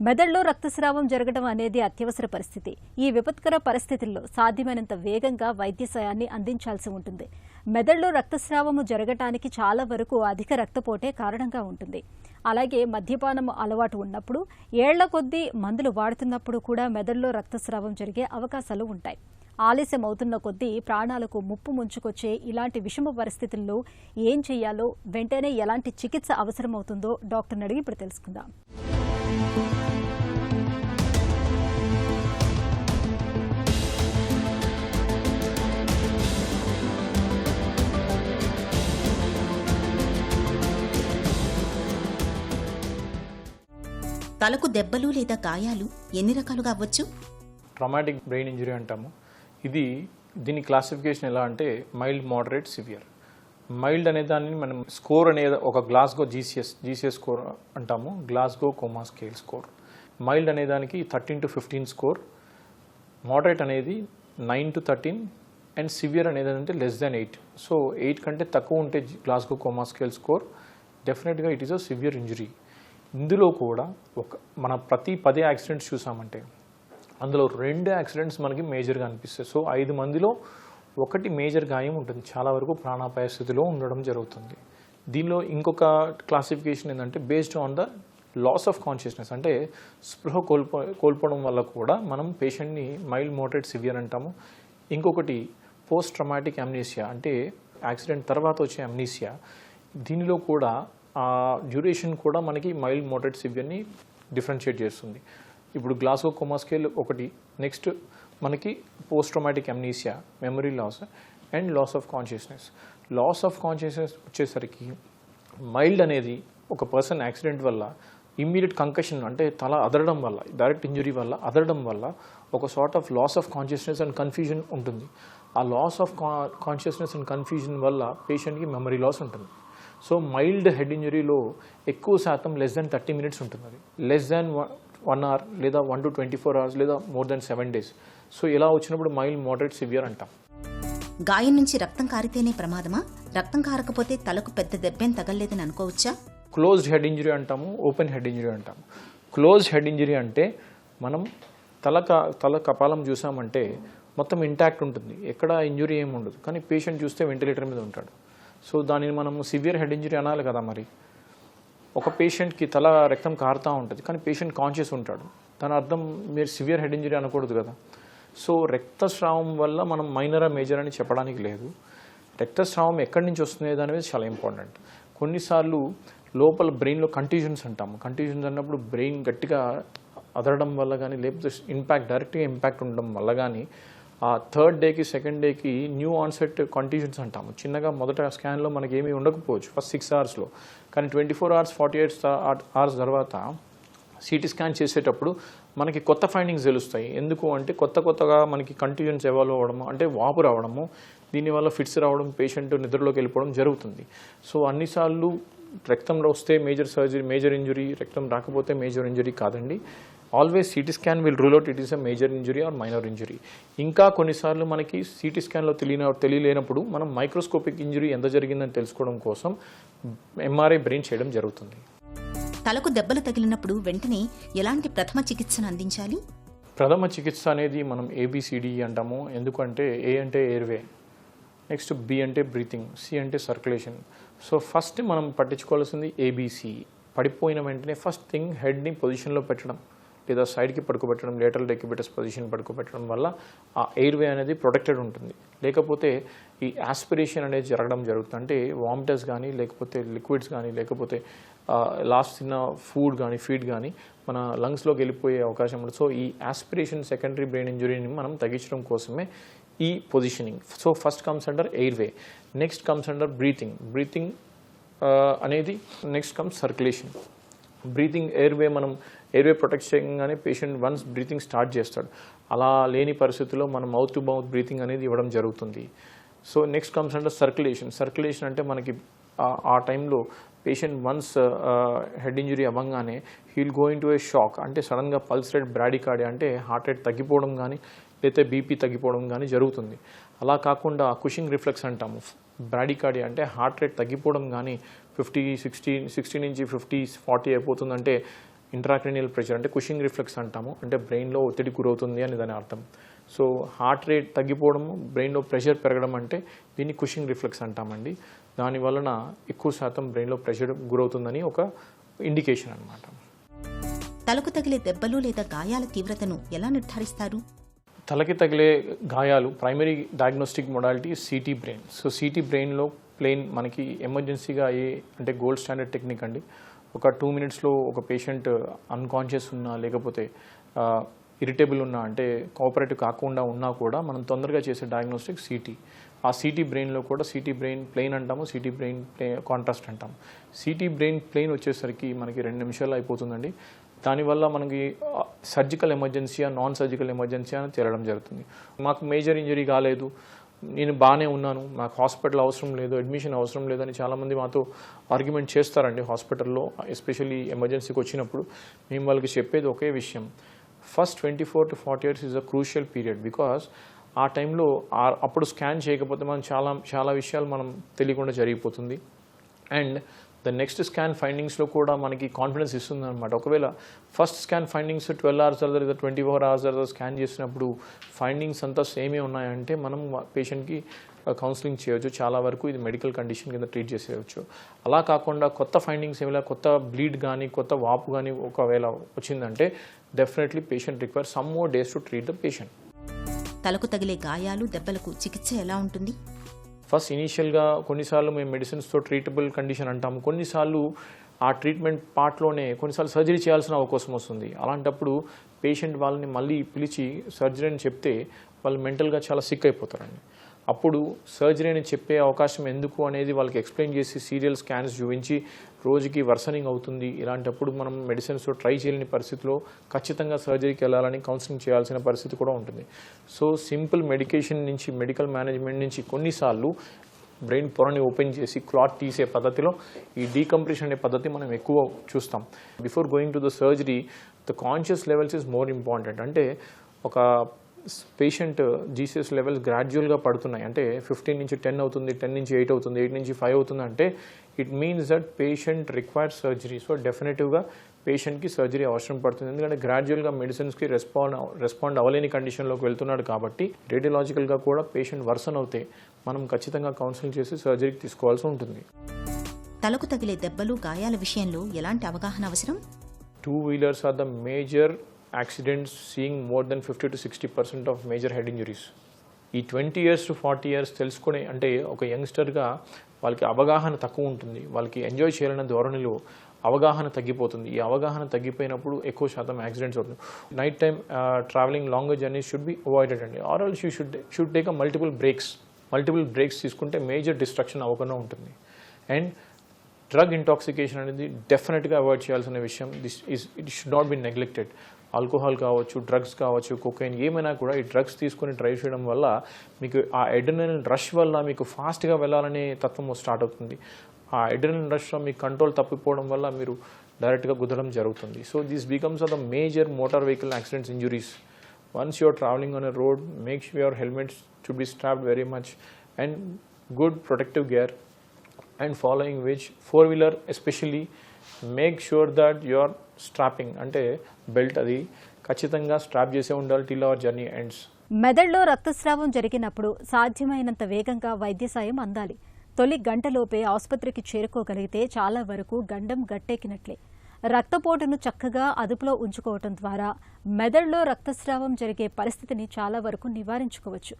మెదడులో రక్తస్రావం జరగడం అనేది అత్యవసర పరిస్థితి. ఈ విపత్కర పరిస్థితుల్లో సాధ్యమైనంత వేగంగా వైద్య సాయాన్ని అందించాల్సి ఉంటుంది. మెదడులో రక్తస్రావము జరగటానికి చాలా వరకు అధిక రక్తపోటే కారణంగా ఉంటుంది. అలాగే మద్యపానం అలవాటు ఉన్నప్పుడు, ఏళ్ల కొద్దీ మందులు వాడుతున్నప్పుడు కూడా మెదడులో రక్తస్రావం జరిగే అవకాశాలు ఉంటాయి. ఆలస్యం అవుతున్న కొద్దీ ప్రాణాలకు ముప్పు ముంచుకొచ్చే ఇలాంటి విషమ పరిస్థితుల్లో ఏం చేయాలో, వెంటనే ఎలాంటి చికిత్స అవసరమవుతుందో డాక్టర్ని అడిగి ఇప్పుడు తెలుసుకుందాం. తలకు దెబ్బలు లేదా గాయాలు ఎన్ని రకాలుగా అవ్వచ్చు? ట్రామాటిక్ బ్రెయిన్ ఇంజరీ అంటాము. దీని క్లాసిఫికేషన్ ఎలా అంటే మైల్డ్, మోడరేట్, సివియర్. మైల్డ్ అనే దాన్ని మనం స్కోర్ అనే ఒక గ్లాస్గో జీసీఎస్ స్కోర్ అంటాము, Glasgow coma scale score. Mild అనే దానికి 13 to 15 స్కోర్, మోడరేట్ అనేది 9 to 13 అండ్ సివియర్ అనేది అంటే లెస్ దాన్ 8. సో 8 కంటే తక్కువ ఉంటే గ్లాస్గో కోమా స్కేల్ స్కోర్, డెఫినెట్గా it is a severe injury. ఇందులో కూడా మన ప్రతి 10 యాక్సిడెంట్స్ చూసామంటే అందులో 2 యాక్సిడెంట్స్ మనకి మేజర్గా అనిపిస్తాయి. సో 5 మందిలో 1 మేజర్ గాయం ఉంటుంది, చాలా వరకు ప్రాణాపాయ స్థితిలో ఉండడం జరుగుతుంది. దీనిలో ఇంకొక క్లాసిఫికేషన్ ఏంటంటే based on the loss of consciousness, అంటే స్పృహ కోల్పోవడం వల్ల కూడా మనం పేషెంట్ని మైల్డ్, మోడరేట్, సివియర్ అంటాము. ఇంకొకటి పోస్ట్ ట్రామాటిక్ అమ్నీసియా, అంటే యాక్సిడెంట్ తర్వాత వచ్చే అమ్నీసియా. దీనిలో కూడా డ్యూరేషన్ కూడా మనకి మైల్డ్, మోడరేట్, సివియర్ని డిఫరెన్షియేట్ చేస్తుంది. ఇప్పుడు గ్లాస్గో కోమా స్కేల్ ఒకటి. నెక్స్ట్ మనకి post traumatic amnesia, memory loss and loss of consciousness. Loss of consciousness వచ్చేసరికి మైల్డ్ అనేది ఒక పర్సన్ యాక్సిడెంట్ వల్ల ఇమ్మీడియట్ కంకషన్, అంటే తల అదరడం వల్ల, డైరెక్ట్ ఇంజరీ వల్ల అదరడం వల్ల ఒక sort of loss of consciousness and confusion ఉంటుంది. ఆ loss of consciousness and confusion వల్ల పేషెంట్కి మెమరీ లాస్ ఉంటుంది. సో మైల్డ్ హెడ్ ఇంజరీలో ఎక్కువ శాతం లెస్ దాన్ 30 minutes ఉంటుంది. అది లెస్ దాన్ 1 hour లేదా 1 to 24 hours లేదా మోర్ దాన్ 7 days. సో ఇలా వచ్చినప్పుడు మైల్డ్, మోడరేట్, సివియర్ అంటాం. గాయం నుంచి రక్తం కారితేనే ప్రమాదమా? రక్తం కారకపోతే తలకు పెద్ద దెబ్బేం తగలలేదని అనుకోవచ్చా? క్లోజ్డ్ హెడ్ ఇంజరీ అంటాము, ఓపెన్ హెడ్ ఇంజరీ అంటాము. క్లోజ్డ్ హెడ్ ఇంజరీ అంటే మనం తల కపాలం చూసామంటే మొత్తం ఇంటాక్ట్ ఉంటుంది, ఎక్కడ ఇంజరీ ఏమి ఉండదు, కానీ పేషెంట్ చూస్తే వెంటిలేటర్ మీద ఉంటాడు. సో దానిని మనం సివియర్ హెడ్ ఇంజరీ అనాలి కదా. మరి ఒక పేషెంట్కి తల రక్తం కారుతూ ఉంటుంది కానీ పేషెంట్ కాన్షియస్ ఉంటాడు, దాని అర్థం మీరు సివియర్ హెడ్ ఇంజరీ అనకూడదు కదా. సో రక్తస్రావం వల్ల మనం మైనరా, మేజర్ అని చెప్పడానికి లేదు. రక్తస్రావం ఎక్కడి నుంచి వస్తుంది దాని మీద చాలా ఇంపార్టెంట్. కొన్నిసార్లు లోపల బ్రెయిన్లో కంట్యూజన్స్ అంటాము. కంట్యూజన్స్ అన్నప్పుడు బ్రెయిన్ గట్టిగా అదరడం వల్ల కానీ, లేకపోతే డైరెక్ట్గా ఇంపాక్ట్ ఉండడం వల్ల కానీ ఆ 3rd డేకి 2nd డేకి న్యూ ఆన్సెట్ కంట్యూజన్స్ అంటాము. చిన్నగా మొదట స్కాన్లో మనకి ఏమీ ఉండకపోవచ్చు ఫస్ట్ 6 hours, కానీ 24 hours 48 hours తర్వాత సిటీ స్కాన్ చేసేటప్పుడు మనకి కొత్త ఫైండింగ్స్ తెలుస్తాయి. ఎందుకు అంటే కొత్తగా మనకి కంట్యూజన్స్ ఎవాల్వ్ అవ్వడము, అంటే వాపు రావడము, దీనివల్ల ఫిట్స్ రావడం, పేషెంట్ నిద్రలోకి వెళ్ళిపోవడం జరుగుతుంది. సో అన్నిసార్లు రక్తంలో వస్తే మేజర్ ఇంజరీ, రక్తం రాకపోతే మేజర్ ఇంజరీ కాదండి. Always CT scan will rule out it is a major injury or minor injury. ఇంకా కొన్నిసార్లు మనకి సిటీ స్కాన్లో తెలియలేనప్పుడు మనం మైక్రోస్కోపిక్ ఇంజరీ ఎంత జరిగిందని తెలుసుకోవడం కోసం ఎంఆర్ఐ బ్రెయిన్ చేయడం జరుగుతుంది. తలకు దెబ్బలు తగిలినప్పుడు వెంటనే ఎలాంటి ప్రథమ చికిత్సను అందించాలి? ప్రథమ చికిత్స అనేది మనం ABCD అంటాము. ఎందుకంటే A అంటే ఎయిర్వే, నెక్స్ట్ B అంటే బ్రీతింగ్, C అంటే సర్క్యులేషన్. సో ఫస్ట్ మనం పట్టించుకోవాల్సింది ABC. పడిపోయిన వెంటనే ఫస్ట్ థింగ్ హెడ్ని పొజిషన్లో పెట్టడం, లేదా సైడ్కి పడుకోబెట్టడం, లేటరల్ డెక్యుబిటస్ పొజిషన్ పడుకోబెట్టడం వల్ల ఆ ఎయిర్వే అనేది ప్రొటెక్టెడ్ ఉంటుంది. లేకపోతే ఈ ఆస్పిరేషన్ అనేది జరగడం జరుగుతుంది, అంటే వామిటర్స్ కానీ, లేకపోతే లిక్విడ్స్ కానీ, లేకపోతే లాస్ట్ తిన్న ఫీడ్ కానీ మన లంగ్స్లోకి వెళ్ళిపోయే అవకాశం ఉంటుంది. సో ఈ ఆస్పిరేషన్ సెకండరీ బ్రెయిన్ ఇంజరీని మనం తగ్గించడం కోసమే ఈ positioning. So first comes under airway, next comes under breathing అనేది, నెక్స్ట్ కమ్స్ సర్క్యులేషన్. బ్రీతింగ్ మనం ఎయిర్వే ప్రొటెక్ట్ చేయగానే పేషెంట్ వన్స్ బ్రీతింగ్ స్టార్ట్ చేస్తాడు. అలా లేని పరిస్థితుల్లో మనం మౌత్ టు మౌత్ బ్రీతింగ్ అనేది ఇవ్వడం జరుగుతుంది. So next comes under circulation అంటే మనకి ఆ టైంలో పేషెంట్ వన్స్ హెడ్ ఇంజరీ అవ్వగానే he'll go in to A shock, అంటే సడన్గా పల్స్ రేట్, బ్రాడికార్డియా అంటే హార్ట్ రేట్ తగ్గిపోవడం కానీ, లేకపోతే బీపీ తగ్గిపోవడం కానీ జరుగుతుంది. అలా కాకుండా కుషింగ్ రిఫ్లెక్స్ అంటాము. బ్రాడికార్డియా అంటే హార్ట్ రేట్ తగ్గిపోవడం కానీ 50, 60 నుంచి 50, 40 అయిపోతుందంటే ఇంట్రాక్రేనియల్ ప్రెషర్ అంటే కుషింగ్ రిఫ్లెక్స్ అంటాము, అంటే బ్రెయిన్లో ఒత్తిడి గురవుతుంది అని దాని అర్థం. సో హార్ట్ రేట్ తగ్గిపోవడము, బ్రెయిన్లో ప్రెషర్ పెరగడం అంటే దీన్ని కుషింగ్ రిఫ్లెక్స్ అంటామండి. దాని వలన ఎక్కువ శాతం బ్రెయిన్లో ప్రెషర్ గురవుతుందని ఒక ఇండికేషన్ అన్నమాట. తలకు తగిలే దెబ్బలు లేదా గాయాల తీవ్రతను ఎలా నిర్ధారిస్తారు? తలకి తగిలే గాయాలు primary diagnostic modality city brain. So city బ్రెయిన్లో ప్లేన్ మనకి ఎమర్జెన్సీగా అయ్యే అంటే గోల్డ్ స్టాండర్డ్ టెక్నిక్ అండి. ఒక 2 minutesలో ఒక పేషెంట్ అన్కాన్షియస్ ఉన్నా లేకపోతే ఇరిటేబుల్ ఉన్నా అంటే కోఆపరేటివ్ కాకుండా ఉన్నా కూడా మనం తొందరగా చేసే డయాగ్నోస్టిక్ సిటీ. ఆ సిటీ బ్రెయిన్లో కూడా సిటీ బ్రెయిన్ ప్లేన్ అంటాము, సిటీ బ్రెయిన్ కాంట్రాస్ట్ అంటాము. సిటీ బ్రెయిన్ ప్లేన్ వచ్చేసరికి మనకి 2 నిమిషాలు అయిపోతుందండి. దానివల్ల మనకి సర్జికల్ ఎమర్జెన్సీయా నాన్ సర్జికల్ ఎమర్జెన్సీ అని తేలడం జరుగుతుంది. మాకు మేజర్ ఇంజరీ కాలేదు, నేను బాగానే ఉన్నాను, నాకు హాస్పిటల్ అవసరం లేదు, అడ్మిషన్ అవసరం లేదని చాలామంది మాతో ఆర్గ్యుమెంట్ చేస్తారండి హాస్పిటల్లో, ఎస్పెషల్లీ ఎమర్జెన్సీకి వచ్చినప్పుడు. మేము వాళ్ళకి చెప్పేది ఒకే విషయం, first 24 to 40 years is a crucial period. Because ఆ టైంలో అప్పుడు స్కాన్ చేయకపోతే మనం చాలా విషయాలు మనం తెలియకుండా జరిగిపోతుంది. అండ్ ద నెక్స్ట్ స్కాన్ ఫైండింగ్స్లో కూడా మనకి కాన్ఫిడెన్స్ ఇస్తుంది అనమాట. ఒకవేళ ఫస్ట్ స్కాన్ ఫైండింగ్స్ 12 hours తర్వాత లేదా 24 hours తర్వాత స్కాన్ చేసినప్పుడు ఫైండింగ్స్ అంతా సేమే ఉన్నాయంటే మనం పేషెంట్కి కౌన్సిలింగ్ చేయవచ్చు. చాలా వరకు ఇది మెడికల్ కండిషన్ కింద ట్రీట్ చేసేయచ్చు. అలా కాకుండా కొత్త ఫైండింగ్స్ ఏమైనా కొత్త బ్లీడ్ కానీ కొత్త వాపు కానీ ఒకవేళ వచ్చిందంటే definitely patient require some more days to treat the patient. తలకు తగిలే గాయాలు దెబ్బలకు చికిత్స ఎలా ఉంటుంది? ఫస్ట్ ఇనీషియల్గా కొన్నిసార్లు మేము మెడిసిన్స్తో ట్రీటబుల్ కండిషన్ అంటాము, కొన్నిసార్లు ఆ ట్రీట్మెంట్ పార్ట్లోనే కొన్నిసార్లు సర్జరీ చేయాల్సిన అవకాశం వస్తుంది. అలాంటప్పుడు పేషెంట్ వాళ్ళని మళ్ళీ పిలిచి సర్జరీ అని చెప్తే వాళ్ళు మెంటల్గా చాలా సిక్ అయిపోతారండి. అప్పుడు సర్జరీ అని చెప్పే అవకాశం ఎందుకు అనేది వాళ్ళకి ఎక్స్ప్లెయిన్ చేసి సీరియల్ స్కాన్స్ చూపించి రోజుకి వర్సనింగ్ అవుతుంది, ఇలాంటప్పుడు మనం మెడిసిన్స్తో ట్రై చేయలేని పరిస్థితిలో ఖచ్చితంగా సర్జరీకి వెళ్ళాలని కౌన్సిలింగ్ చేయాల్సిన పరిస్థితి కూడా ఉంటుంది. సో సింపుల్ మెడికేషన్ నుంచి మెడికల్ మేనేజ్మెంట్ నుంచి కొన్నిసార్లు బ్రెయిన్ పొరని ఓపెన్ చేసి క్లాట్ తీసే పద్ధతిలో ఈ డీకంప్రెషన్ అనే పద్ధతి మనం ఎక్కువ చూస్తాం. Before going to the surgery the conscious levels is more important. అంటే ఒక పేషెంట్ జీసీఎస్ లెవెల్స్ గ్రాడ్యువల్గా పడుతున్నాయి, అంటే 15 నుంచి 10 అవుతుంది, 10 నుంచి 8 అవుతుంది, 8 నుంచి 5 అవుతుంది అంటే it means that patient requires surgery. So డెఫినెటివ్గా పేషెంట్కి సర్జరీ అవసరం పడుతుంది, ఎందుకంటే గ్రాడ్యువల్గా మెడిసిన్స్కి రెస్పాండ్ అవ్వలేని కండిషన్లోకి వెళ్తున్నాడు కాబట్టి. రేడియలాజికల్గా కూడా పేషెంట్ వర్సన్ అవుతే మనం ఖచ్చితంగా కౌన్సిలింగ్ చేసి సర్జరీకి తీసుకోవాల్సి ఉంటుంది. తలకు తగిలే దెబ్బలు గాయాల విషయంలో ఎలాంటి అవగాహన అవసరం? 2-wheelers are the major accidents seeing more than 50 to 60% of major head injuries. ఈ 20 years to 40 years తెలుసుకునే అంటే ఒక యంగ్స్టర్గా వాళ్ళకి అవగాహన తక్కువ ఉంటుంది, వాళ్ళకి ఎంజాయ్ చేయాలనే ధోరణిలో అవగాహన తగ్గిపోతుంది. ఈ అవగాహన తగ్గిపోయినప్పుడు ఎక్కువ శాతం యాక్సిడెంట్స్ అవుతుంది. Night time travelling longer journeys should be avoided అండి. Or else you should take multiple breaks తీసుకుంటే మేజర్ డిస్ట్రక్షన్ అవ్వకుండా ఉంటుంది. అండ్ డ్రగ్ ఇంటాక్సికేషన్ అనేది డెఫినెట్గా అవాయిడ్ చేయాల్సిన విషయం. It should not be neglected. Alcohol కావచ్చు, డ్రగ్స్ కావచ్చు, కొకైన్ ఏమైనా కూడా ఈ డ్రగ్స్ తీసుకొని డ్రైవ్ చేయడం వల్ల మీకు ఆ అడ్రినలిన్ రష్ వల్ల మీకు ఫాస్ట్గా వెళ్ళాలనే తత్వం స్టార్ట్ అవుతుంది. ఆ అడ్రినలిన్ రష్లో మీ కంట్రోల్ తప్పిపోవడం వల్ల మీరు డైరెక్ట్గా గుద్దడం జరుగుతుంది. So this becomes are the major motor vehicle accidents injuries. Once you are travelling on a road, make sure your helmets should be strapped very much and good protective gear. And following which 4-wheeler especially make sure that you are strapping అంటే belt అది ఖచ్చితంగా strap చేసే ఉండాలి till our journey ends. మెదడులో రక్తస్రావం జరిగినప్పుడు సాధ్యమైనంత వేగంగా వైద్య సాయం అందాలి. తొలి గంటలోపే ఆసుపత్రికి చేరుకోగలిగితే చాలా వరకు గండం గట్టెక్కినట్లే. రక్తపోటును చక్కగా అదుపులో ఉంచుకోవటం ద్వారా మెదడులో రక్తస్రావం జరిగే పరిస్థితిని చాలా వరకు నివారించుకోవచ్చు.